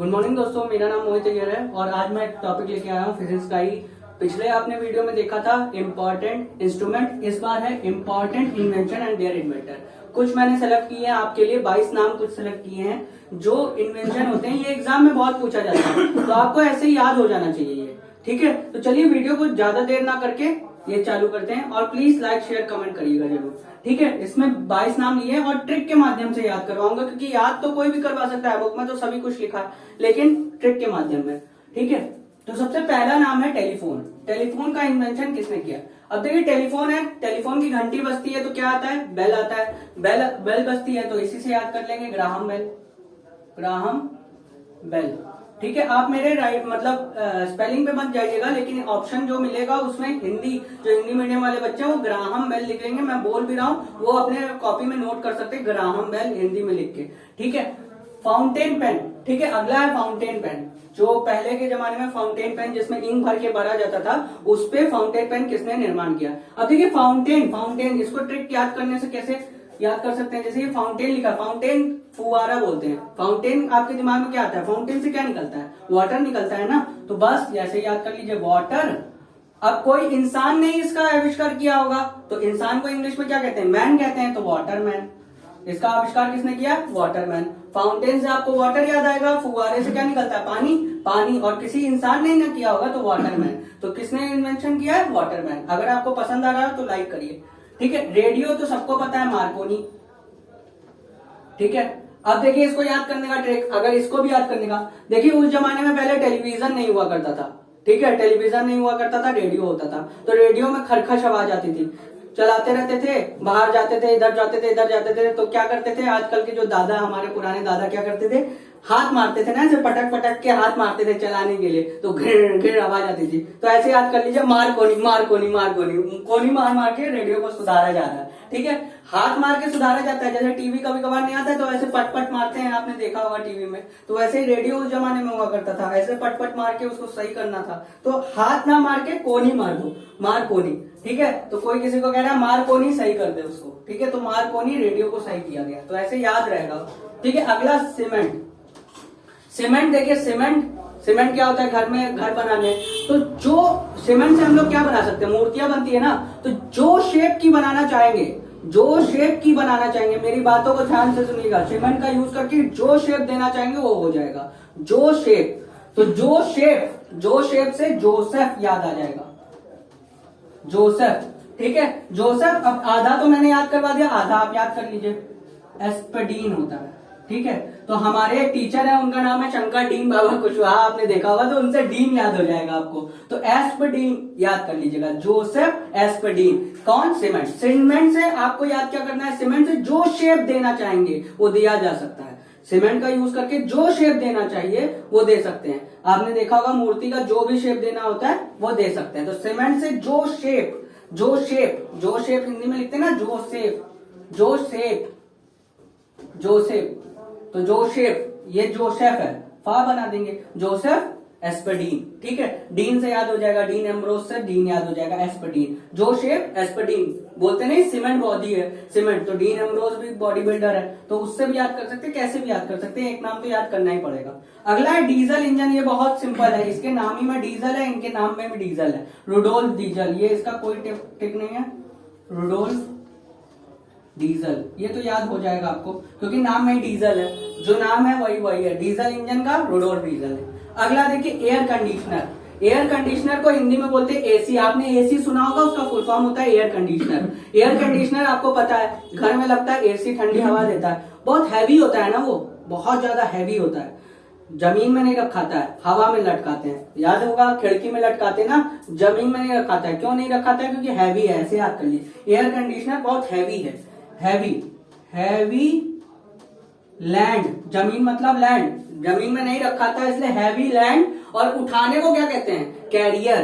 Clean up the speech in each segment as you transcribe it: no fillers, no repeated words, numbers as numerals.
Good morning दोस्तों, मेरा नाम मोहित अय्यर है और आज मैं एक टॉपिक लेके आया हूँ फिजिक्स का ही। पिछले आपने वीडियो में देखा था इम्पोर्टेंट इंस्ट्रूमेंट, इस बार है important invention and their inventor. कुछ मैंने सेलेक्ट किए हैं आपके लिए, 22 नाम कुछ सेलेक्ट किए हैं जो इन्वेंशन होते हैं। ये एग्जाम में बहुत पूछा जाता है तो आपको ऐसे ही याद हो जाना चाहिए ये, ठीक है। तो चलिए वीडियो को ज्यादा देर ना करके ये चालू करते हैं और प्लीज लाइक शेयर कमेंट करिएगा जरूर, ठीक है। इसमें 22 नाम लिए और ट्रिक के माध्यम से याद करवाऊंगा क्योंकि याद तो कोई भी करवा सकता है, बुक में तो सभी कुछ लिखा है, लेकिन ट्रिक के माध्यम में, ठीक है। तो सबसे पहला नाम है टेलीफोन। टेलीफोन का इन्वेंशन किसने किया? अब देखिए टेलीफोन है, टेलीफोन की घंटी बजती है तो क्या आता है? बेल आता है। बेल बजती है तो इसी से याद कर लेंगे, ग्राहम बेल। ग्राहम बेल, ठीक है। आप मेरे राइट मतलब स्पेलिंग पे मत जाइएगा, लेकिन ऑप्शन जो मिलेगा उसमें हिंदी, जो हिंदी मीडियम वाले बच्चे हैं वो ग्राहम बेल लिखेंगे। मैं बोल भी रहा हूँ, वो अपने कॉपी में नोट कर सकते हैं, ग्राहम बेल हिंदी में लिख के, ठीक है। फाउंटेन पेन, ठीक है। अगला है फाउंटेन पेन। जो पहले के जमाने में फाउंटेन पेन जिसमें इंक भर के भरा जाता था, उस पे फाउंटेन पेन किसने निर्माण किया? अब देखिए फाउंटेन इसको ट्रिक याद करने से कैसे याद कर सकते हैं? जैसे ये फाउंटेन लिखा, फाउंटेन फुवारा बोलते हैं। फाउंटेन आपके दिमाग में क्या आता है? फाउंटेन से क्या निकलता है? वाटर निकलता है ना। तो बस ऐसे याद कर लीजिए, वाटर। अब कोई इंसान ने इसका आविष्कार किया होगा तो इंसान को इंग्लिश में क्या कहते हैं? मैन कहते हैं, तो वाटर मैन। इसका आविष्कार किसने किया? वाटरमैन। फाउंटेन से आपको वाटर याद आएगा, फुवारे से क्या निकलता है? पानी। और किसी इंसान ने ना किया होगा तो वाटरमैन। तो किसने इन्वेंशन किया है? वाटरमैन। अगर आपको पसंद आ रहा है तो लाइक करिए, ठीक है। रेडियो तो सबको पता है, मार्कोनी, ठीक है। अब देखिए इसको याद करने का ट्रिक, अगर इसको भी याद करने का, देखिए उस जमाने में पहले टेलीविजन नहीं हुआ करता था, ठीक है। टेलीविजन नहीं हुआ करता था, रेडियो होता था। तो रेडियो में खरखश आवाज आती थी, चलाते रहते थे, बाहर जाते थे, इधर जाते थे, इधर जाते थे, तो क्या करते थे? आजकल के जो दादा, हमारे पुराने दादा क्या करते थे? हाथ मारते थे ना, ऐसे पटक पटक के हाथ मारते थे चलाने के लिए, तो घिर घिर आवाज आती थी। तो ऐसे याद कर लीजिए, कोनी मार के रेडियो को सुधारा जा रहा है, ठीक है। हाथ मार के सुधारा जाता है, जैसे टीवी कभी कभार नहीं आता है तो ऐसे पट पट मारते हैं, आपने देखा होगा टीवी में। तो वैसे ही रेडियो उस जमाने में हुआ करता था, ऐसे पट पट मार के उसको सही करना था। तो हाथ ना मार के कोनी मार दो, मार कोनी, ठीक है। तो कोई किसी को कह रहा है मार कोनी, सही कर दे उसको, ठीक है। तो मार कोनी रेडियो को सही किया गया, तो ऐसे याद रहेगा, ठीक है। अगला सीमेंट देखिए, सीमेंट क्या होता है? घर में घर बनाने। तो जो सीमेंट से हम लोग क्या बना सकते हैं? मूर्तियां बनती है ना। तो जो शेप की बनाना चाहेंगे, मेरी बातों को ध्यान से सुनिएगा, सीमेंट का यूज करके जो शेप देना चाहेंगे वो हो जाएगा। जो शेप, तो जो शेप से जोसेफ याद आ जाएगा, जोसेफ, ठीक है। जोसेफ। अब आधा तो मैंने याद करवा दिया, आधा आप याद कर लीजिए, एस्पडीन होता है, ठीक है। तो हमारे एक टीचर है, उनका नाम है शंकर डीन बाबा कुशवाहा, आपने देखा होगा, तो उनसे डीन याद हो जाएगा आपको। तो एस्पडीन याद कर लीजिएगा, जोसेफ एस्पडीन। कौन? सीमेंट से आपको याद क्या करना है? सीमेंट से जो शेप देना चाहेंगे वो दिया जा सकता है। सीमेंट का यूज करके जो शेप देना चाहिए वो दे सकते हैं। आपने देखा होगा मूर्ति का जो भी शेप देना होता है वो दे सकते हैं। तो सीमेंट से जो शेप हिंदी में लिखते हैं ना, जोसेफ, तो जोसेफ, ये जोसेफ है, फा बना देंगे, जोसेफ एस्पडीन, ठीक है। डीन से याद हो जाएगा, डीन एम्ब्रोस से डीन याद हो जाएगा, एस्पडीन। जोसेफ एस्पडीन बोलते नहीं, सीमेंट बॉडी है, सीमेंट। तो डीन एम्ब्रोस भी बॉडी बिल्डर है, तो उससे भी याद कर सकते हैं, कैसे भी याद कर सकते हैं, एक नाम तो याद करना ही पड़ेगा। अगला है डीजल इंजन। ये बहुत सिंपल है, इसके नाम ही में डीजल है, इनके नाम में भी डीजल है, रुडोल्फ डीजल। ये इसका कोई टिक नहीं है, रुडोल्फ डीजल, ये तो याद हो जाएगा आपको क्योंकि नाम में डीजल है, जो नाम है वही है, डीजल इंजन का रुडोल्फ डीजल है। अगला देखिए एयर कंडीशनर। एयर कंडीशनर को हिंदी में बोलते हैं एसी। आपने एसी सुना होगा, उसका फुल फॉर्म होता है एयर कंडीशनर। एयर कंडीशनर आपको पता है, घर में लगता है, एसी ठंडी हवा देता है, बहुत हैवी होता है ना, वो बहुत ज्यादा हैवी होता है, जमीन में नहीं रखाता है, हवा में लटकाते हैं। याद होगा, खिड़की में लटकाते हैं ना, जमीन में नहीं रखाता है। क्यों नहीं रखाता है? क्योंकि हैवी है, ऐसे याद कर लीजिए। एयर कंडीशनर बहुत हैवी है, हैवी लैंड, जमीन मतलब लैंड, जमीन में नहीं रखा था इसलिए हैवी लैंड। और उठाने को क्या कहते हैं? कैरियर।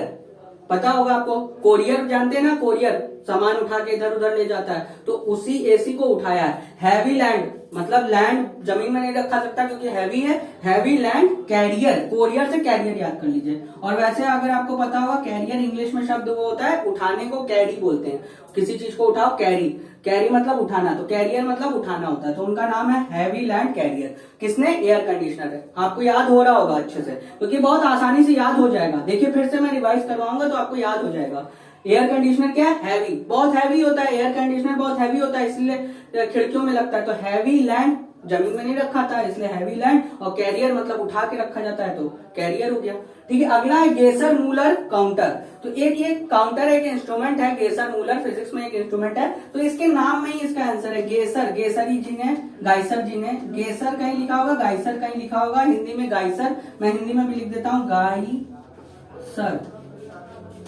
पता होगा आपको, कोरियर जानते हैं ना, कोरियर सामान उठा के इधर उधर ले जाता है, तो उसी एसी को उठाया है। हैवी लैंड मतलब लैंड जमीन में नहीं रखा सकता क्योंकि हैवी है, हैवी लैंड कैरियर, कोरियर से कैरियर याद कर लीजिए। और वैसे अगर आपको पता होगा कैरियर इंग्लिश में शब्द वो होता है उठाने को कैरी बोलते हैं, किसी चीज को उठाओ कैरी, कैरी मतलब उठाना, तो कैरियर मतलब उठाना होता है, तो उनका नाम है हैवी लैंड कैरियर। किसने? एयर कंडीशनर है। आपको याद हो रहा होगा अच्छे से क्योंकि बहुत आसानी से याद हो जाएगा। देखिए फिर से मैं रिवाइज करवाऊंगा तो आपको याद हो जाएगा। एयर कंडीशनर क्या है? हैवी, बहुत हैवी होता है एयर कंडीशनर, बहुत हैवी होता है इसलिए खिड़कियों में लगता है। तो हैवी लैंड जमीन में नहीं रखा था इसलिए हैवी लैंड, और कैरियर मतलब उठा के रखा जाता है तो कैरियर हो गया। ठीक है, अगला है गेसर मूलर काउंटर। तो एक ये काउंटर एक इंस्ट्रूमेंट है, गेसर मूलर फिजिक्स में एक इंस्ट्रूमेंट है, तो इसके नाम में ही इसका आंसर है गेसर। गेसर ही जिन्हें गाइसर जिन्हें, गेसर कहीं लिखा होगा, गाइसर कहीं लिखा होगा, हिंदी में गाइसर, मैं हिंदी में भी लिख देता हूँ गाइसर।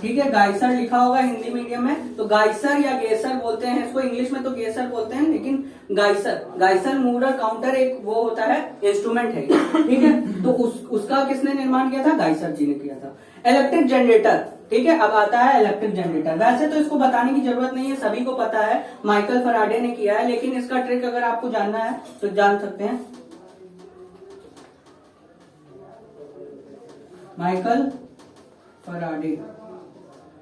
ठीक है, गाइसर लिखा होगा हिंदी मीडियम में, तो गाइसर या गेसर बोलते हैं इसको, इंग्लिश में तो गेसर बोलते हैं लेकिन गाइसर, गाइसर मूलर काउंटर एक वो होता है इंस्ट्रूमेंट है। ठीक है, तो उसका किसने निर्माण किया था? गाइसर जी ने किया था। इलेक्ट्रिक जनरेटर, ठीक है, अब आता है इलेक्ट्रिक जनरेटर। वैसे तो इसको बताने की जरूरत नहीं है, सभी को पता है, माइकल फराडे ने किया है, लेकिन इसका ट्रिक अगर आपको जानना है तो जान सकते हैं। Michael Faraday.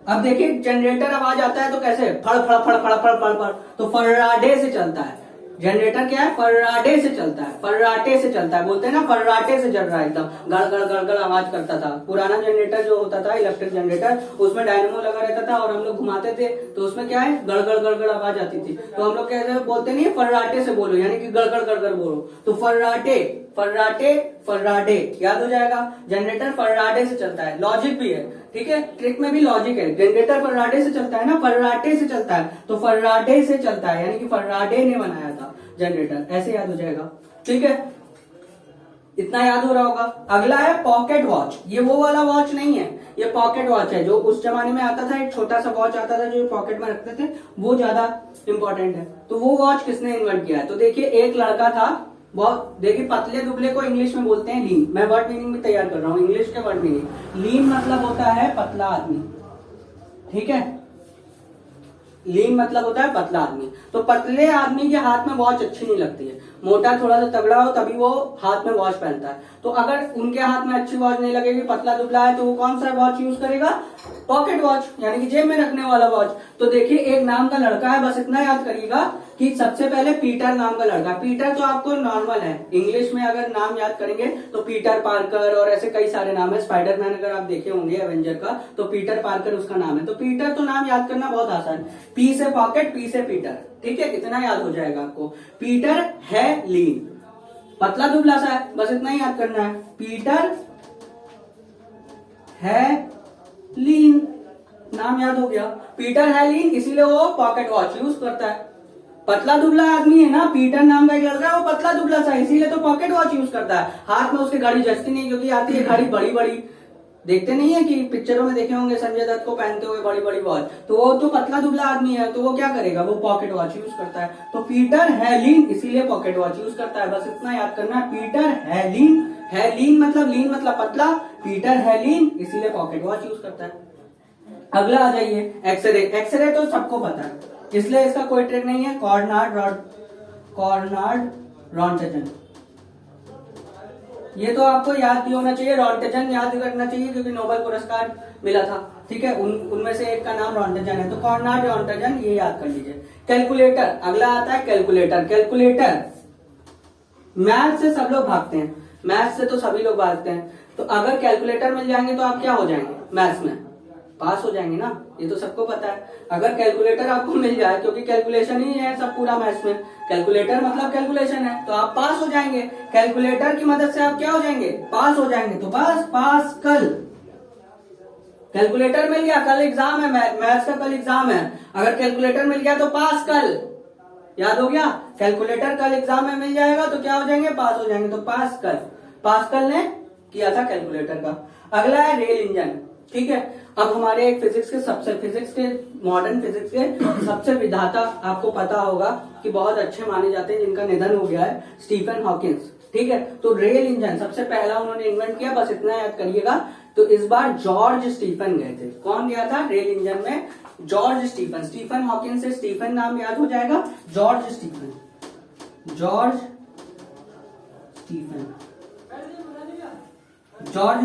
अब देखिए जनरेटर आवाज आता है तो कैसे? फड़ फड़ फड़ फड़ फड़ फड़ फड़, तो फराडे से चलता है। जनरेटर क्या है? फर्राटे से चलता है, फर्राटे से चलता है, बोलते हैं ना फर्राटे से चल रहा है, एकदम गड़ गड़ गड़ गड़ आवाज करता था। पुराना जनरेटर जो होता था इलेक्ट्रिक जनरेटर, उसमें डायनेमो लगा रहता था और हम लोग घुमाते थे तो उसमें क्या है? गड़ गड़ गड़ गड़ आवाज आती थी। तो हम लोग कैसे बोलते नहीं, फर्राटे से बोलो, यानी कि गड़ गड़ गड़ गड़ बोलो। तो फर्राटे फर्राटे फर्राडे याद हो जाएगा। जनरेटर फर्राटे से चलता है, लॉजिक भी है, ठीक है, ट्रिक में भी लॉजिक है। जनरेटर फर्राटे से चलता है ना, फर्राटे से चलता है, तो फर्राटे से चलता है, यानी कि फर्राडे ने बनाया था जनरेटर, ऐसे याद हो जाएगा। ठीक है, इतना याद हो रहा होगा। अगला है पॉकेट वॉच। ये वो वाला वॉच नहीं है, ये पॉकेट वॉच है जो उस जमाने में आता था, एक छोटा सा वॉच आता था जो पॉकेट में रखते थे, वो ज्यादा इंपॉर्टेंट है। तो वो वॉच किसने इन्वेंट किया है? तो देखिए एक लड़का था, बहुत देखिए, पतले दुबले को इंग्लिश में बोलते हैं लीन। मैं वर्ड मीनिंग भी तैयार कर रहा हूँ, इंग्लिश के वर्ड मीनिंग। लीन मतलब होता है पतला आदमी, ठीक है, लीन मतलब होता है पतला आदमी। तो पतले आदमी के हाथ में वॉच अच्छी नहीं लगती है, मोटा थोड़ा सा तगड़ा हो तभी वो हाथ में वॉच पहनता है। तो अगर उनके हाथ में अच्छी वॉच नहीं लगेगी, पतला दुबला है, तो वो कौन सा वॉच यूज करेगा? पॉकेट वॉच, यानी कि जेब में रखने वाला वॉच। तो देखिए एक नाम का लड़का है, बस इतना याद करिएगा कि सबसे पहले पीटर नाम का लड़का। पीटर तो आपको नॉर्मल है, इंग्लिश में अगर नाम याद करेंगे तो पीटर पार्कर और ऐसे कई सारे नाम है। स्पाइडरमैन अगर आप देखे होंगे एवेंजर का, तो पीटर पार्कर उसका नाम है। तो पीटर तो नाम याद करना बहुत आसान, पी से पॉकेट, पी से पीटर, ठीक है, इतना याद हो जाएगा आपको। पीटर है लीन, पतला दुबला सा है, बस इतना ही याद करना है, पीटर है लीन, नाम याद हो गया। पीटर है लीन इसीलिए वो पॉकेट वॉच यूज करता है। पतला दुबला आदमी है ना, पीटर नाम का एक लड़का है, वो पतला दुबला सा, इसीलिए तो पॉकेट वॉच यूज करता है। हाथ में उसकी घड़ी जचती नहीं, क्योंकि आती है घड़ी बड़ी बड़ी, देखते नहीं है कि पिक्चरों में देखे होंगे संजय दत्त को पहनते हुए बड़ी बड़ी वॉच, तो वो तो पतला दुबला आदमी है, तो वो क्या करेगा? वो पॉकेट वॉच यूज करता है। तो पीटर है लीन इसीलिए पॉकेट वॉच यूज करता है, बस इतना याद करना है। पीटर है लीन मतलब पतला, पीटर है लीन इसीलिए पॉकेट वॉच यूज करता है। अगला आ जाइए एक्सरे। एक्सरे तो सबको पता है, इसलिए इसका कोई ट्रिक नहीं है। कॉर्नाड रॉन्टजन, ये तो आपको याद भी होना चाहिए, रॉन्टजन याद रखना चाहिए क्योंकि नोबेल पुरस्कार मिला था, ठीक है, उनमें से एक का नाम रॉन्टजन है, तो कॉर्नाड रॉन्टजन ये याद कर लीजिए। कैलकुलेटर, अगला आता है कैलकुलेटर। कैलकुलेटर मैथ से सब लोग भागते हैं, मैथ से तो सभी लोग भागते हैं, तो अगर कैलकुलेटर मिल जाएंगे तो आप क्या हो जाएंगे? मैथ्स में पास हो जाएंगे ना, ये तो सबको पता है। अगर कैलकुलेटर आपको मिल जाए, क्योंकि कैलकुलेशन ही है सब पूरा मैथ्स में, कैलकुलेटर मतलब कैलकुलेशन है, तो आप पास हो जाएंगे। कैलकुलेटर की मदद से आप क्या हो जाएंगे? पास हो जाएंगे। तो बस पास कल, कैलकुलेटर मिल गया, कल एग्जाम है, मैथ्स का कल एग्जाम है, अगर कैलकुलेटर मिल गया तो पास कल, याद हो गया? कैलकुलेटर कल एग्जाम में मिल जाएगा तो क्या हो जाएंगे? पास हो जाएंगे। तो पास कल ने किया था कैलकुलेटर का। अगला है रेल इंजन, ठीक है। अब हमारे एक फिजिक्स के मॉडर्न फिजिक्स के सबसे विधाता आपको पता होगा कि बहुत अच्छे माने जाते हैं, जिनका निधन हो गया है, स्टीफन हॉकिंस, ठीक है। तो रेल इंजन सबसे पहला उन्होंने इन्वेंट किया, बस इतना याद करिएगा तो इस बार जॉर्ज स्टीफन गए थे। कौन गया था रेल इंजन में? George Stephen. स्टीफन हॉकिंस से स्टीफन नाम याद हो जाएगा, जॉर्ज स्टीफन। जॉर्ज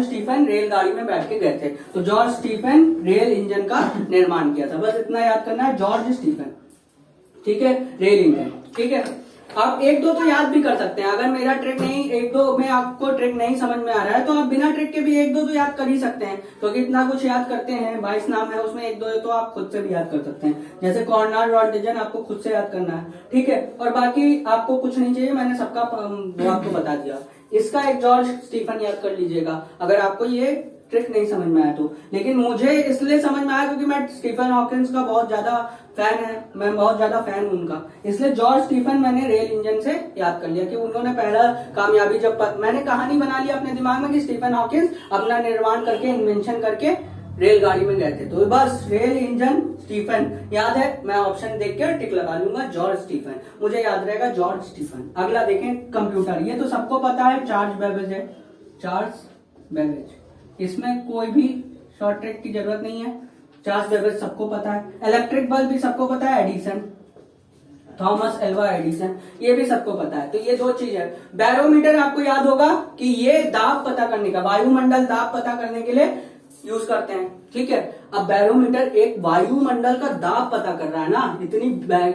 स्टीफन रेलगाड़ी में बैठ के गए थे। तो जॉर्ज स्टीफन रेल इंजन का निर्माण किया था, बस इतना याद करना है, जॉर्ज स्टीफन। ठीक है, रेल इंजन। ठीक है, आप एक दो तो याद भी कर सकते हैं। अगर मेरा ट्रिक नहीं, एक दो में आपको ट्रिक नहीं समझ में आ रहा है तो आप बिना ट्रिक के भी एक दो तो याद कर ही सकते हैं, क्योंकि इतना कुछ याद करते हैं। 22 नाम है, उसमें एक दो तो आप खुद से भी याद कर सकते हैं। जैसे कॉर्नर रॉन्टिजन आपको खुद से याद करना है। ठीक है, और बाकी आपको कुछ नहीं चाहिए, मैंने सबका वो आपको बता दिया। इसका एक जॉर्ज स्टीफन याद कर लीजिएगा अगर आपको ये ट्रिक नहीं समझ में आया तो। लेकिन मुझे इसलिए समझ में आया क्योंकि मैं स्टीफन हॉकिंस का बहुत ज्यादा फैन है, मैं बहुत ज्यादा फैन हूं उनका, इसलिए जॉर्ज स्टीफन मैंने रेल इंजन से याद कर लिया कि उन्होंने पहला कामयाबी मैंने कहानी बना लिया अपने दिमाग में कि स्टीफन हॉकिंस अपना निर्माण करके, इन्वेंशन करके रेलगाड़ी में गए थे। तो बस रेल इंजन स्टीफन याद है, मैं ऑप्शन देख के टिक लगा लूंगा, जॉर्ज स्टीफन, मुझे याद रहेगा जॉर्ज स्टीफन। अगला देखें, कंप्यूटर। ये तो सबको पता है, चार्ल्स बेबेज है, चार्ल्स बेबेज, इसमें कोई भी शॉर्ट ट्रिक की जरूरत नहीं है, चार्ल्स बेबेज सबको पता है। इलेक्ट्रिक बल्ब भी सबको पता है, एडिसन, थॉमस एल्वा एडिसन, ये भी सबको पता है। तो ये दो चीज है। बैरोमीटर आपको याद होगा कि ये दाब पता करने का, वायुमंडल दाब पता करने के लिए यूज करते हैं। ठीक है, अब बैरोमीटर एक वायुमंडल का दाब पता कर रहा है ना, इतनी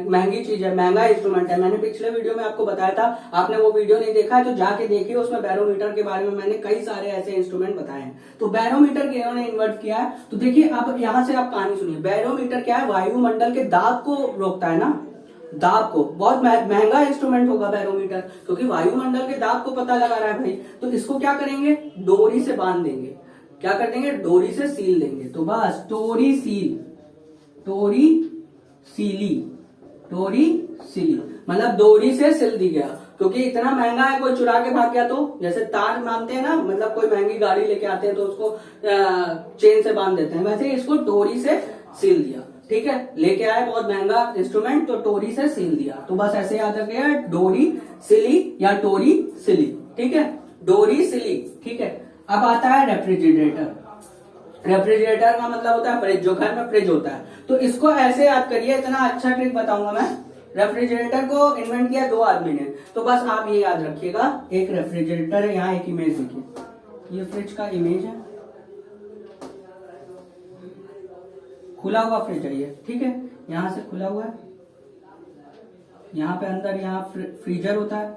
महंगी चीज है, महंगा इंस्ट्रूमेंट है। मैंने पिछले वीडियो में आपको बताया था, आपने वो वीडियो नहीं देखा है तो जाके देखिए, उसमें बैरोमीटर के बारे में मैंने कई सारे ऐसे इंस्ट्रूमेंट बताए हैं। तो बैरोमीटर के इन्होंने इन्वर्ट किया है। तो देखिए, अब यहां से आप कहानी सुनिए। बैरोमीटर क्या है? वायुमंडल के दाब को रोकता है ना, दाब को। बहुत महंगा इंस्ट्रूमेंट होगा बैरोमीटर, क्योंकि वायुमंडल के दाब को पता लगा रहा है भाई। तो इसको क्या करेंगे? डोरी से बांध देंगे। क्या कर देंगे? डोरी से सील देंगे। तो बस टोरी सील, टोरी सीली, टोरी सीली, मतलब डोरी से सिल दी गया। क्योंकि इतना महंगा है, कोई चुरा के भाग गया तो, जैसे तार बांधते हैं ना, मतलब कोई महंगी गाड़ी लेके आते हैं तो उसको चेन से बांध देते हैं, वैसे इसको डोरी से सील दिया। ठीक है, लेके आए बहुत महंगा इंस्ट्रूमेंट, तो टोरी से सील दिया। तो बस ऐसे याद रखिएगा, डोरी सिली या टोरी सिली। ठीक है, डोरी सिली। ठीक है, अब आता है रेफ्रिजरेटर। रेफ्रिजरेटर का मतलब होता है फ्रिज, जो घर में फ्रिज होता है। तो इसको ऐसे याद करिए, इतना अच्छा ट्रिक बताऊंगा मैं। रेफ्रिजरेटर को इन्वेंट किया दो आदमी ने, तो बस आप ये याद रखिएगा, एक रेफ्रिजरेटर है, यहाँ एक इमेज देखिए, ये फ्रिज का इमेज है, खुला हुआ फ्रिज है ये। ठीक है, यहां से खुला हुआ है, यहाँ पे अंदर यहाँ फ्रीजर होता है,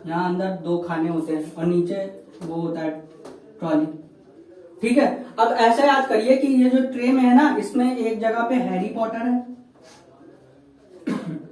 यहाँ अंदर दो खाने होते हैं और नीचे वो होता है ट्रॉली। ठीक है, अब ऐसे याद करिए कि ये जो ट्रे में है ना, इसमें एक जगह पे हैरी पॉटर है,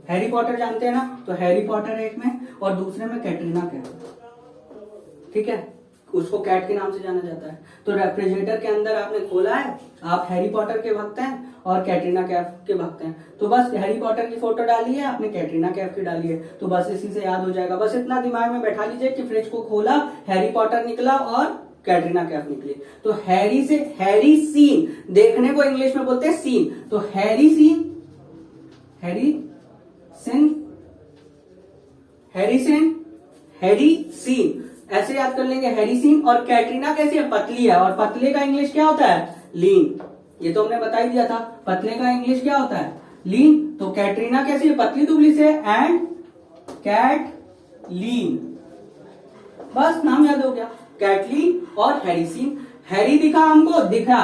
हैरी पॉटर जानते हैं ना, तो हैरी पॉटर है एक में, और दूसरे में कैटरीना कैफ। ठीक है, उसको कैट के नाम से जाना जाता है। तो रेफ्रिजरेटर के अंदर आपने खोला है, आप हैरी पॉटर के भक्त हैं और कैटरीना कैफ के भक्त हैं, तो बस हैरी पॉटर की फोटो डाली है, आपने कैटरीना कैफ की डाली है, तो बस इसी से याद हो जाएगा। बस इतना दिमाग में बैठा लीजिए कि फ्रिज को खोला, हैरी पॉटर निकला और कैटरीना कैफ निकली। तो हैरी से हैरी सीन, देखने को इंग्लिश में बोलते हैं सीन, तो हैरी सीन, हैरी सिन, हैरी सिन, हैरी सीन, ऐसे याद कर लेंगे, हैरी सीन। और कैटरीना कैसी है? पतली है, और पतले का इंग्लिश क्या होता है? लीन। ये तो हमने बता ही दिया था, पतले का इंग्लिश क्या होता है? लीन। तो कैटरीना कैसी है? पतली दुबली से, एंड कैट लीन, बस नाम याद हो गया, कैटलीन और हैरी सीन। हैरी दिखा हमको, दिखा,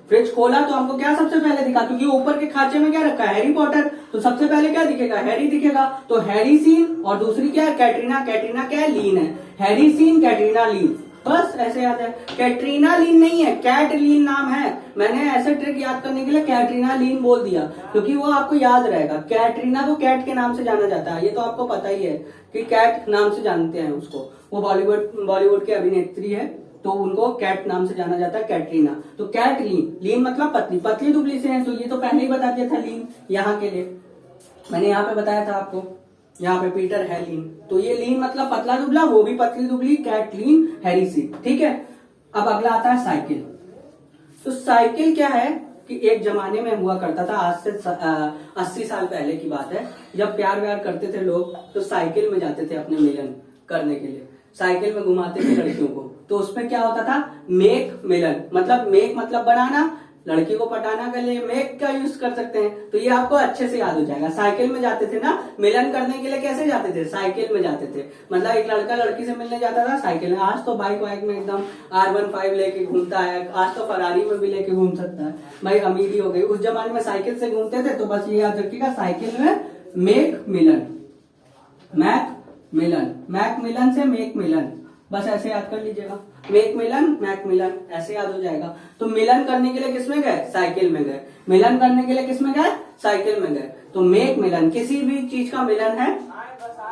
फ्रिज खोला तो हमको क्या सबसे पहले दिखा, क्योंकि ऊपर के खांचे में क्या रखा है? हैरी पॉटर, तो सबसे पहले क्या दिखेगा? हैरी दिखेगा। तो हैरी सीन, और दूसरी क्या है? कैटरीना। कैटरीना क्या है? लीन है। हैरी सीन, कैटरीना लीन, बस ऐसे याद है। कैटरीना लीन नहीं है, कैट लीन नाम है। मैंने ऐसे ट्रिक याद करने के लिए कैटरीना लीन बोल दिया, क्योंकि वो आपको याद रहेगा। कैटरीना को कैट के नाम से जाना जाता है, ये तो आपको पता ही है कि कैट नाम से जानते हैं उसको, वो बॉलीवुड की अभिनेत्री है, तो उनको कैट नाम से जाना जाता है, कैटरीना। तो कैट लीन, लीन मतलब पतली, पतली दुबली से है, तो ये तो पहले ही बता दिया था लीन, यहाँ के लिए मैंने यहाँ पे बताया था आपको, यहाँ पे पीटर है लीन, तो ये लीन मतलब पतला दुबला, वो भी पतली दुबली, कैट लीन, हैरी सीन। ठीक है, अब अगला आता है साइकिल। तो साइकिल क्या है कि एक जमाने में हुआ करता था, आज से 80 साल पहले की बात है, जब प्यार व्यार करते थे लोग तो साइकिल में जाते थे अपने मिलन करने के लिए। साइकिल में घुमाते थे लड़कियों को, तो उसमें क्या होता था, मेक मिलन, मतलब मेक मतलब बनाना, लड़की को पटाना के लिए मेक का यूज कर सकते हैं। तो ये आपको अच्छे से याद हो जाएगा। साइकिल में जाते थे ना मिलन करने के लिए, कैसे जाते थे, साइकिल में जाते थे, मतलब एक लड़का लड़की से मिलने जाता था साइकिल में। आज तो बाइक वाइक में एकदम R15 लेके घूमता है, आज तो फरारी में भी लेके घूम सकता है, भाई अमीरी हो गई। उस जमाने में साइकिल से घूमते थे। तो बस ये याद रखिएगा, साइकिल में मेक मिलन, मैक मिलन, मैक मिलन से मेक मिलन, बस ऐसे याद कर लीजिएगा, मेक मिलन मैक मिलन, ऐसे याद हो जाएगा। तो मिलन करने के लिए किसमें गए, साइकिल में गए। मिलन करने के लिए किसमें गए, साइकिल में गए। तो मेक मिलन, किसी भी चीज का मिलन है।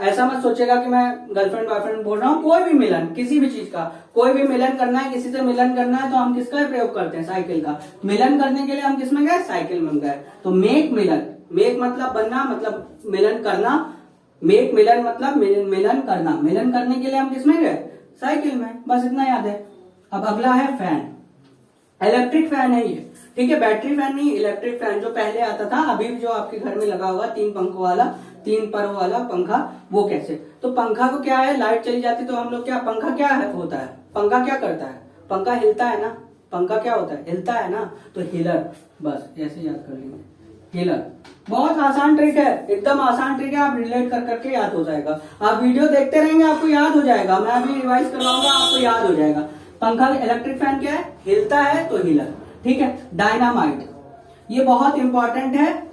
ऐसा मत सोचेगा कि मैं गर्लफ्रेंड बॉयफ्रेंड बोल रहा हूँ, कोई भी मिलन, किसी भी चीज का, कोई भी मिलन करना है, किसी से मिलन करना है, तो हम किसका प्रयोग करते हैं, साइकिल का। मिलन करने के लिए हम किसमें गए, साइकिल में गए। तो मेक मिलन, मेक मतलब बनना, मतलब मिलन करना, मेक मिलन मतलब मिलन करना, मिलन करने के लिए हम किसमें गए, साइकिल में, बस इतना याद है। अब अगला है फैन, इलेक्ट्रिक फैन है ये, ठीक है, बैटरी फैन नहीं, इलेक्ट्रिक फैन जो पहले आता था, अभी जो आपके घर में लगा हुआ 3 पंखों वाला, 3 पर वाला पंखा, वो कैसे। तो पंखा को क्या है, लाइट चली जाती तो हम लोग क्या, पंखा क्या है, होता है, पंखा क्या करता है, पंखा हिलता है ना, पंखा क्या होता है, हिलता है ना, तो हिलर, बस ऐसे याद कर लीजिए, हिलर। बहुत आसान ट्रिक है, एकदम आसान ट्रिक है, आप रिलेट कर करके याद हो जाएगा। आप वीडियो देखते रहेंगे आपको याद हो जाएगा, मैं अभी रिवाइज करवाऊंगा आपको याद हो जाएगा। पंखा, इलेक्ट्रिक फैन क्या है, हिलता है तो हिलर, ठीक है। डायनामाइट, ये बहुत इंपॉर्टेंट है,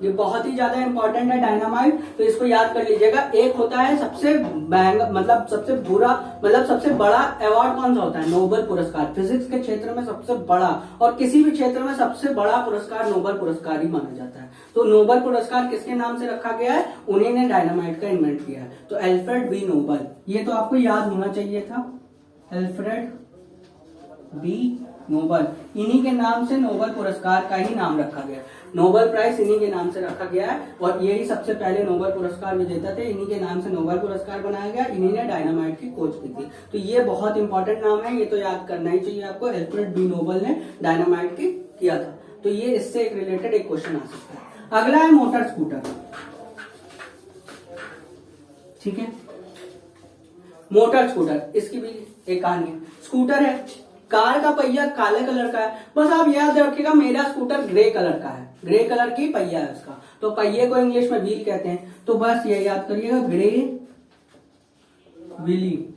ये बहुत ही ज्यादा इंपॉर्टेंट है डायनामाइट, तो इसको याद कर लीजिएगा। एक होता है सबसे महंगा, मतलब सबसे बुरा, मतलब सबसे बड़ा अवार्ड कौन सा होता है, नोबेल पुरस्कार। फिजिक्स के क्षेत्र में सबसे बड़ा और किसी भी क्षेत्र में सबसे बड़ा पुरस्कार नोबेल पुरस्कार ही माना जाता है। तो नोबेल पुरस्कार किसके नाम से रखा गया है, उन्हीं ने डायनामाइट का इन्वेंट किया है, तो एल्फ्रेड बी नोबेल, ये तो आपको याद होना चाहिए था, एल्फ्रेड बी नोबेल, इन्हीं के नाम से नोबेल पुरस्कार का ही नाम रखा गया, नोबेल प्राइज इन्हीं के नाम से रखा गया है, और यही सबसे पहले नोबेल पुरस्कार विजेता थे, इन्हीं के नाम से नोबेल पुरस्कार बनाया गया, इन्हीं ने डायनामाइट की खोज की थी। तो ये बहुत इंपॉर्टेंट नाम है, ये तो याद करना ही चाहिए आपको, एल्फ्रेड बी नोबेल ने डायनामाइट की किया था। तो ये इससे एक रिलेटेड एक क्वेश्चन आ सकता है। अगला है मोटर स्कूटर, ठीक है, मोटर स्कूटर, इसकी भी एक कहानी है। स्कूटर है, कार का पहिया काले कलर का है, बस आप याद रखिएगा मेरा स्कूटर ग्रे कलर का है, ग्रे कलर की पहिया है उसका, तो पहिए को इंग्लिश में व्हील कहते हैं। तो बस ये याद करिएगा, ग्रे व्हीली,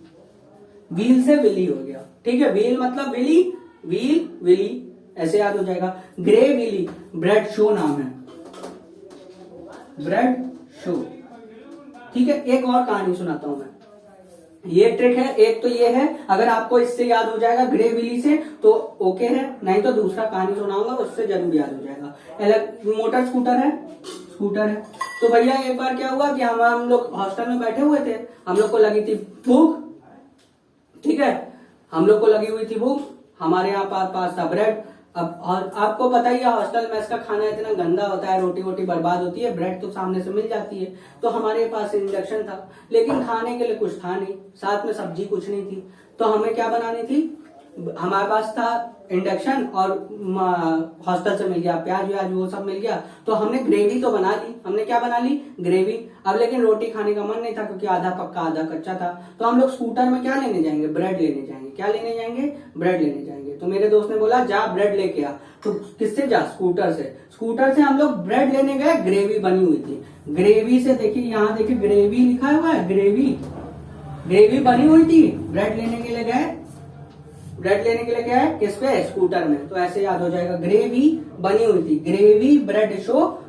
व्हील से विली हो गया, ठीक है, व्हील मतलब विली, व्हील विली, ऐसे याद हो जाएगा। ग्रे विली, ब्रेड शो नाम है, ब्रेड शो, ठीक है। एक और कहानी सुनाता हूं मैं, ये ट्रिक है, एक तो ये है, अगर आपको इससे याद हो जाएगा ग्रे विली से तो ओके है, नहीं तो दूसरा कहानी सुनाऊंगा उससे जरूर याद हो जाएगा। मोटर स्कूटर है, स्कूटर है, तो भैया एक बार क्या हुआ कि हम लोग हॉस्टल में बैठे हुए थे, हम लोग को लगी थी भूख, ठीक है, हम लोग को लगी हुई थी भूख, हमारे यहाँ पास था ब्रेड। अब आपको पता ही है हॉस्टल मेस का खाना इतना गंदा होता है, रोटी वोटी बर्बाद होती है, ब्रेड तो सामने से मिल जाती है, तो हमारे पास इंडक्शन था, लेकिन खाने के लिए कुछ था नहीं, साथ में सब्जी कुछ नहीं थी, तो हमें क्या बनानी थी, हमारे पास था इंडक्शन और हॉस्टल से मिल गया प्याज व्याज वो सब मिल गया, तो हमने ग्रेवी तो बना ली, हमने क्या बना ली, ग्रेवी। अब लेकिन रोटी खाने का मन नहीं था क्योंकि आधा पक्का आधा कच्चा था, तो हम लोग स्कूटर में क्या लेने जाएंगे, ब्रेड लेने जाएंगे, क्या लेने जाएंगे, ब्रेड लेने जाएंगे। तो मेरे दोस्त ने बोला जा ब्रेड लेके आ, तो किससे जा, स्कूटर से, स्कूटर से हम लोग ब्रेड लेने गए, ग्रेवी बनी हुई थी, ग्रेवी से देखिए यहाँ देखिए ग्रेवी लिखा हुआ है, ग्रेवी, ग्रेवी बनी हुई थी, ब्रेड लेने के लिए गए, ब्रेड लेने के लिए क्या है, किस पे, स्कूटर में, तो ऐसे याद हो जाएगा, ग्रेवी बनी हुई थी, ग्रेवी ब्रेड शो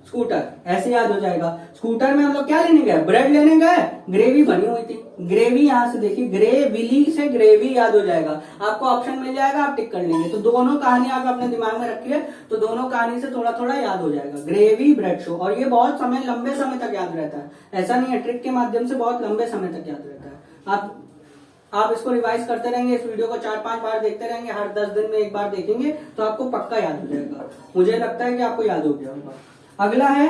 स्कूटर, ऐसे याद हो जाएगा। स्कूटर में हम लोग क्या लेने गए, ब्रेड लेने गए, ग्रेवी बनी हुई थी, ग्रेवी यहां से देखिए ग्रेविली से ग्रेवी याद हो जाएगा, आपको ऑप्शन मिल जाएगा, आप टिक कर लेंगे। तो दोनों कहानी आप अपने दिमाग में रखिए, तो दोनों कहानी से थोड़ा थोड़ा याद हो जाएगा, ग्रेवी ब्रेड शो, और ये बहुत समय लंबे समय तक याद रहता है, ऐसा नहीं है, ट्रिक के माध्यम से बहुत लंबे समय तक याद रहता है। आप इसको रिवाइज करते रहेंगे, इस वीडियो को 4-5 बार देखते रहेंगे, हर 10 दिन में एक बार देखेंगे तो आपको पक्का याद हो जाएगा, मुझे लगता है कि आपको याद हो गया होगा। अगला है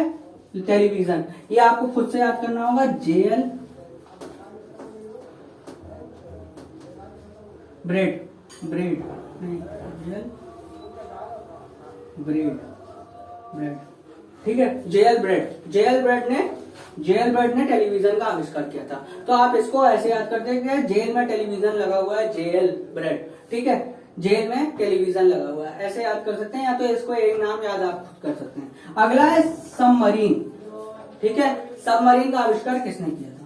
टेलीविजन, ये आपको खुद से याद करना होगा, JL bread, bread JL bread, bread, ठीक है, जेएल ब्रेड, जेएल ब्रेड ने जे एल्बर्ट ने टेलीविजन का आविष्कार किया था। तो आप इसको ऐसे याद करते हैं कि जेल में टेलीविजन लगा हुआ है, जे एल्बर्ट, ठीक है, जेल में टेलीविजन लगा हुआ है, ऐसे याद कर सकते हैं, या तो इसको एक नाम याद आप खुद कर सकते हैं। अगला है सबमरीन, ठीक है, सबमरीन का आविष्कार किसने किया था?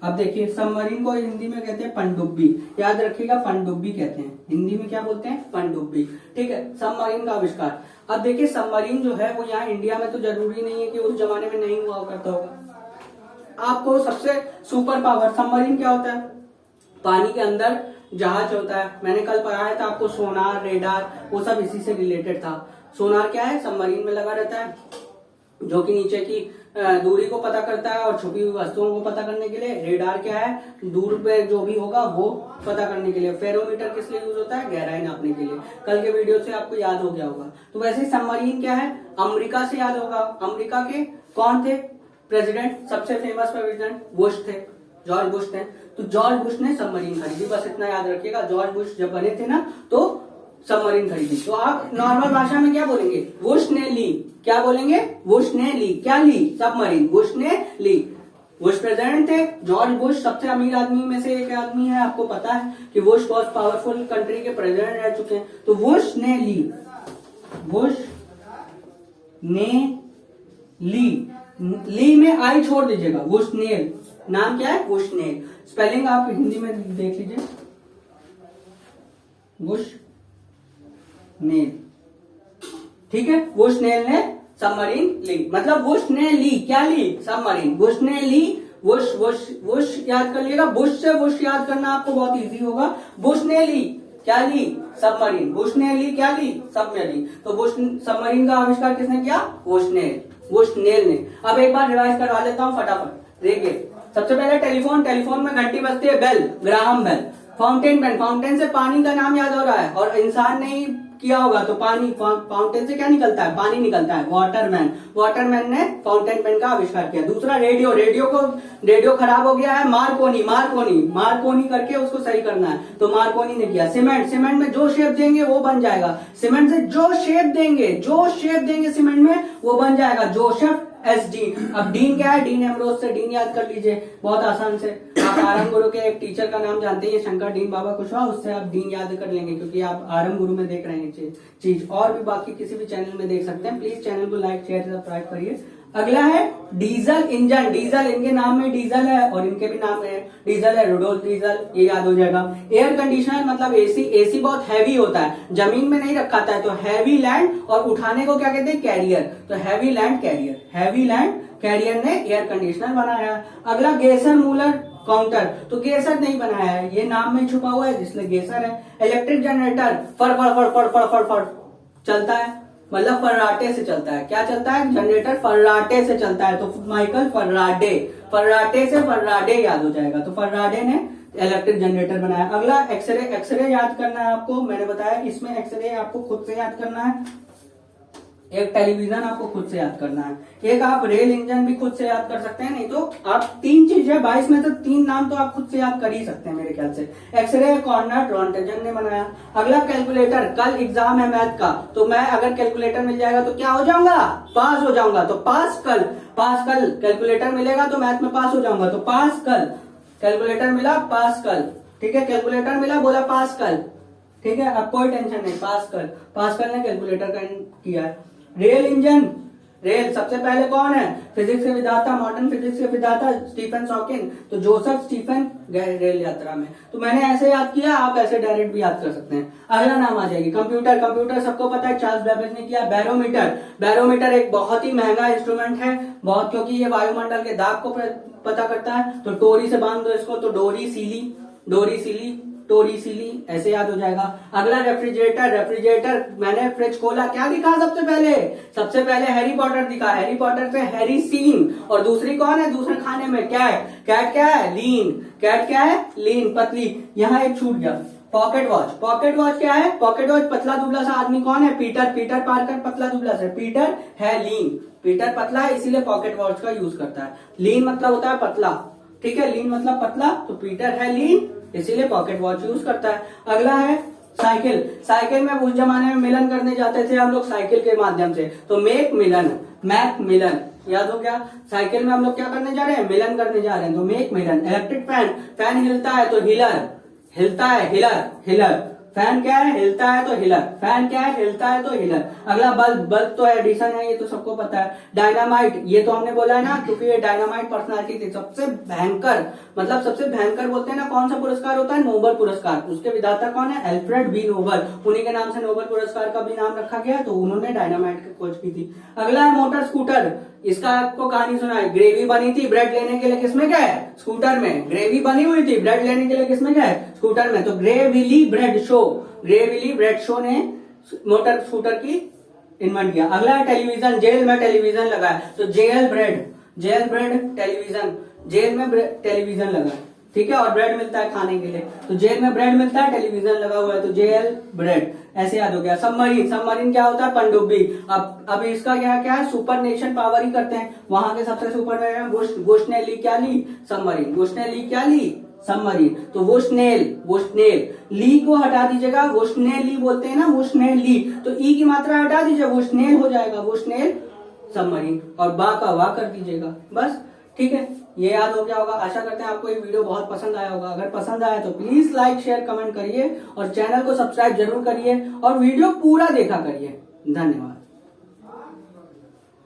अब देखिए, सबमरीन को हिंदी में कहते हैं पनडुब्बी, याद रखिएगा, पनडुब्बी कहते हैं, हिंदी में क्या बोलते हैं? पनडुब्बी, ठीक है। सबमरीन का आविष्कार, अब देखिए सबमरीन जो है वो यहाँ इंडिया में तो जरूरी नहीं है कि उस जमाने में नहीं हुआ करता होगा। आपको सबसे सुपर पावर, सबमरीन क्या होता है? पानी के अंदर जहाज होता है, मैंने कल पढ़ाया था आपको, सोनार, रेडार, वो सब इसी से रिलेटेड था। सोनार क्या है? सबमरीन में लगा रहता है, जो कि नीचे की दूरी को पता करता है और छुपी हुई वस्तुओं को पता करने के लिए। रेडार क्या है? दूर पे जो भी होगा वो पता करने के लिए। फेरोमीटर किस लिए यूज होता है? गहराई नापने के लिए। कल के वीडियो से आपको याद हो गया होगा। तो वैसे सबमरीन क्या है? अमेरिका से याद होगा। अमेरिका के कौन थे प्रेसिडेंट? सबसे फेमस प्रेसिडेंट बुश थे, जॉर्ज बुश थे। तो जॉर्ज बुश ने सबमरीन खरीदी, बस इतना याद रखिएगा। जॉर्ज बुश जब बने थे ना तो सबमरीन खरीदी। तो आप नॉर्मल भाषा में क्या बोलेंगे? बुश ने ली। क्या बोलेंगे? बुश ने ली। क्या ली? सबमरीन। बुश ने ली। बुश प्रेसिडेंट थे, जॉर्ज बुश सबसे अमीर आदमी में से एक आदमी है, आपको पता है कि बुश बहुत पावरफुल कंट्री के प्रेसिडेंट रह चुके हैं। तो बुश ने ली, बुश ने ली में आई छोड़ दीजिएगा, बुशनेल। नाम क्या है? बुशनेल। स्पेलिंग आप हिंदी में देख लीजिए, बुशनेल, ठीक है। बुशनेल ने सबमरीन ली, मतलब बुश ने ली। क्या ली? सबमरीन। बुश ने ली। बुश बुश बुश याद कर लिएगा, बुश से बुश याद करना आपको बहुत इजी होगा। बुश ने ली, क्या ली? सबमरीन। बुश ने ली, क्या ली? सबमरीन। तो बुश सबमरीन का आविष्कार किसने किया? बुशनेल ने। अब एक बार रिवाइज करवा लेता हूँ फटाफट। देखिए, सबसे पहले टेलीफोन, टेलीफोन में घंटी बजती है, bell, Graham Bell. Fountain pen, fountain से पानी का नाम याद हो रहा है, और इंसान ने ही किया होगा तो पानी, फाउंटेन से क्या निकलता है? पानी निकलता है, वाटरमैन। वाटरमैन ने फाउंटेन पेन का आविष्कार किया। दूसरा रेडियो, रेडियो खराब हो गया है, मार्कोनी करके उसको सही करना है, तो मार्कोनी ने किया। सीमेंट में जो शेप देंगे वो बन जाएगा। सीमेंट से जो शेप देंगे सीमेंट में वो बन जाएगा, जोसेफ SD। अब डीन क्या है? डीन एम्ब्रोस से डीन याद कर लीजिए बहुत आसान से। आप आरम गुरु के एक टीचर का नाम जानते हैं, शंकर डीन बाबा कुशवाहा, उससे आप डीन याद कर लेंगे क्योंकि आप आरम गुरु में देख रहे हैं चीज। और भी बाकी किसी भी चैनल में देख सकते हैं। प्लीज चैनल को लाइक, शेयर, सब्सक्राइब करिए। अगला है डीजल इंजन। डीजल, इनके नाम में डीजल है और इनके भी नाम में डीजल है, रुडोल्फ डीजल, ये याद हो जाएगा। एयर कंडीशनर मतलब एसी। एसी बहुत हैवी होता है, जमीन में नहीं रखा था, तो हैवी लैंड, और उठाने को क्या कहते हैं? कैरियर। तो हैवी लैंड कैरियर ने एयर कंडीशनर बनाया। अगला गेसर मूलर काउंटर। तो गेसर नहीं बनाया है, ये नाम में छुपा हुआ है इसलिए गेसर है। इलेक्ट्रिक जनरेटर, फड़ फड़ फड़ फड़ फड़ फड़ फड़ चलता है, मतलब फर्राटे से चलता है। क्या चलता है? जनरेटर फर्राटे से चलता है, तो माइकल फर्राटे से फर्राडे याद हो जाएगा। तो फर्राडे ने इलेक्ट्रिक जनरेटर बनाया। अगला एक्सरे। एक्सरे याद करना है आपको, मैंने बताया इसमें एक्सरे आपको खुद से याद करना है। एक टेलीविजन आपको खुद से याद करना है। एक आप रेल इंजन भी खुद से याद कर सकते हैं, नहीं तो आप 3 चीज है 22 में, तो 3 नाम तो आप खुद से याद कर ही सकते हैं मेरे ख्याल से। एक्सरे कॉर्नर रॉन्टेजन ने बनाया। अगला कैलकुलेटर। कल एग्जाम है मैथ का, तो मैं अगर कैलकुलेटर मिल जाएगा तो क्या हो जाऊंगा? पास हो जाऊंगा। तो पास्कल कैलकुलेटर मिलेगा तो मैथ में पास हो जाऊंगा। तो पास्कल, कैलकुलेटर मिला, पास्कल, ठीक है। कैलकुलेटर मिला, बोला पास्कल, ठीक है। अब कोई टेंशन नहीं, पास्कल ने कैलकुलेटर का किया है। रेल इंजन, रेल सबसे पहले कौन है? फिजिक्स के विधाता, मॉडर्न फिजिक्स के विधाता स्टीफन हॉकिंग। तो जोसेफ स्टीफन गए रेल यात्रा में। तो मैंने ऐसे याद किया, आप ऐसे डायरेक्ट भी याद कर सकते हैं। अगला नाम आ जाएगी कंप्यूटर सबको पता है, चार्ल्स बेबेज ने किया। बैरोमीटर एक बहुत ही महंगा इंस्ट्रूमेंट है, बहुत, क्योंकि ये वायुमंडल के दाब को पता करता है। तो टोरी से बांध दो इसको, तो डोरी सीली, ऐसे याद हो जाएगा। अगला रेफ्रिजरेटर, मैंने फ्रिज खोला, क्या दिखा सबसे पहले हैरी पॉटर दिखा। हैरी पॉटर से हैरी सीन। और दूसरी कौन है दूसरे खाने में? कैट क्या है? लीन, पतली। यहाँ एक छूट गया, पॉकेट वॉच क्या है? पॉकेट वॉच पतला दुबला सा आदमी कौन है? पीटर पार्कर, पतला दुबला सा। पीटर है लीन, पीटर पतला है इसीलिए पॉकेट वॉच का यूज करता है। लीन मतलब होता है पतला, ठीक है। लीन मतलब पतला, तो पीटर है लीन इसीलिए पॉकेट वॉच यूज करता है। अगला है साइकिल, साइकिल में उस जमाने में मिलन करने जाते थे हम लोग साइकिल के माध्यम से, तो मेक मिलन, मैक मिलन, याद हो क्या? साइकिल में हम लोग क्या करने जा रहे हैं? मिलन करने जा रहे हैं, तो मेक मिलन। इलेक्ट्रिक फैन, फैन हिलता है तो हिलर, हिलता है हिलर, हिलर। फैन क्या है? हिलता है तो हिलर। फैन क्या है? हिलता है तो हिलर। अगला बल्ब, बल्ब तो एडिशन है, ये तो सबको पता है। डायनामाइट, ये तो हमने बोला है ना, क्योंकि ये डायनामाइट पर्सनालिटी थी, सबसे भयंकर, मतलब सबसे भयंकर बोलते हैं ना, कौन सा पुरस्कार होता है? नोबेल पुरस्कार। उसके विधाता कौन है? अल्फ्रेड बी नोबेल, उन्हीं के नाम से नोबेल पुरस्कार का भी नाम रखा गया, तो उन्होंने डायनामाइट की खोज की थी। अगला है मोटर स्कूटर, इसका आपको कहानी सुना है, ग्रेवी बनी थी ब्रेड लेने के लिए, किसमें गए? स्कूटर में। ग्रेवी बनी हुई थी ब्रेड लेने के लिए, किसमें गए? स्कूटर में। तो ग्रेविली ब्रेड शो, ग्रेविली ब्रेड शो ने मोटर स्कूटर की इन्वेंट किया। अगला है टेलीविजन, जेल में टेलीविजन लगा है, तो jail bread, jail bread television, jail में टेलीविजन लगा है, ठीक है, और ब्रेड मिलता है खाने के लिए, तो जेल में ब्रेड मिलता है, टेलीविजन लगा हुआ है, तो जेल ब्रेड, ऐसे याद हो गया। सबमरीन, सबमरीन क्या होता है? पनडुब्बी। अब इसका क्या है? सुपर नेशन पावर ही करते हैं, वहां के सबसे सुपर में बुश ने ली क्या ली? सबमरीन। बुश ने ली क्या ली? सबमरीन। तो वोशनेल, वोशनेल, ली को हटा दीजिएगा, वोशनेली बोलते हैं ना, वोशनेली, तो ई की मात्रा हटा दीजिए, वोशनेल हो जाएगा, वोशनेल सबमरीन, और बा का वाह कर दीजिएगा, बस, ठीक है, ये याद हो गया होगा। आशा करते हैं आपको ये वीडियो बहुत पसंद आया होगा। अगर पसंद आया तो प्लीज लाइक शेयर कमेंट करिए और चैनल को सब्सक्राइब जरूर करिए और वीडियो पूरा देखा करिए। धन्यवाद।